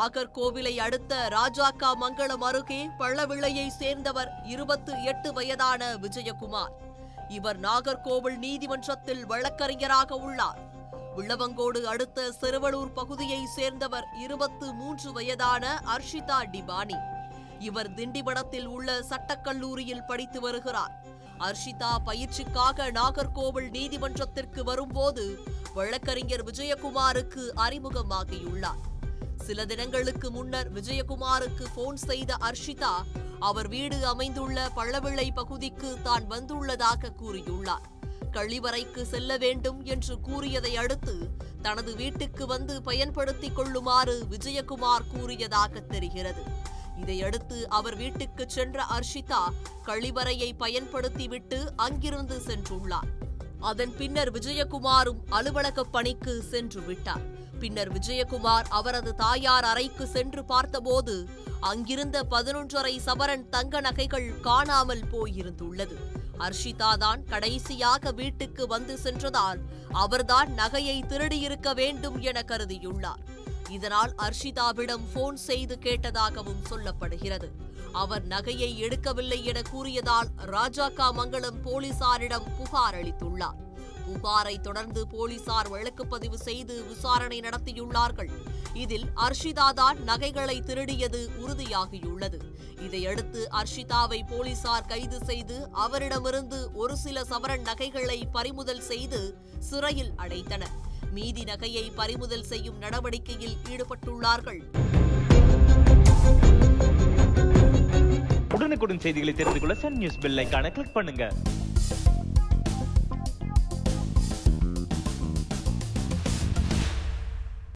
நாகர்கோவிலை அடுத்த ராஜாக்கா மங்கலம் அருகே பள்ளவிளையை சேர்ந்தவர் 28 வயதான விஜயகுமார். இவர் நாகர்கோவில் நீதிமன்றத்தில் வழக்கறிஞராக உள்ளார். விளவங்கோடு அடுத்த சிறுவலூர் பகுதியை சேர்ந்தவர் 23 வயதான அர்ஷிதா டிபானி. இவர் திண்டிவனத்தில் உள்ள சட்டக்கல்லூரியில் படித்து வருகிறார். அர்ஷிதா பயிற்சிக்காக நாகர்கோவில் நீதிமன்றத்திற்கு வரும்போது வழக்கறிஞர் விஜயகுமாருக்கு அறிமுகமாகியுள்ளார். சில தினங்களுக்கு முன்னர் விஜயகுமாருக்கு போன் செய்த அர்ஷிதா அவர் வீடு அமைந்துள்ள பள்ளவிளை பகுதிக்கு தான் வந்துள்ளதாக கூறியுள்ளார். கழிவறைக்கு செல்ல வேண்டும் என்று கூறியதை அடுத்து தனது வீட்டுக்கு வந்து பயன்படுத்திக் கொள்ளுமாறு விஜயகுமார் கூறியதாக தெரிகிறது. இதையடுத்து அவர் வீட்டுக்கு சென்ற அர்ஷிதா கழிவறையை பயன்படுத்திவிட்டு அங்கிருந்து சென்றுள்ளார். அதன் பின்னர் விஜயகுமாரும் அலுவலக பணிக்கு சென்று விட்டார். பின்னர் விஜயகுமார் அவரது தாயார் அறைக்கு சென்று பார்த்தபோது அங்கிருந்த 11.5 சவரன் தங்க நகைகள் காணாமல் போயிருந்துள்ளது. அர்ஷிதா தான் கடைசியாக வீட்டுக்கு வந்து சென்றதால் அவர்தான் நகையை திருடியிருக்க வேண்டும் என கருதியுள்ளார். இதனால் அர்ஷிதாவிடம் போன் செய்து கேட்டதாகவும் சொல்லப்படுகிறது. அவர் நகையை எடுக்கவில்லை என கூறியதால் ராஜாக்கா மங்கலம் போலீசாரிடம் புகார் அளித்துள்ளார். புகாரை தொடர்ந்து போலீசார் வழக்கு பதிவு செய்து விசாரணை நடத்தியுள்ளார்கள். இதில் அர்ஷிதா தான் நகைகளை திருடியது உறுதியாகியுள்ளது. இதையடுத்து அர்ஷிதாவை போலீசார் கைது செய்து அவரிடமிருந்து ஒரு சில சவரன் நகைகளை பறிமுதல் செய்து சிறையில் அடைத்தனர். மீதி நகையை பறிமுதல் செய்யும் நடவடிக்கையில் ஈடுபட்டுள்ளார்கள். உடனுக்குடன் செய்திகளை தெரிந்து கொள்ள சன் நியூஸ் பெல் ஐகானை கிளிக் பண்ணுங்க.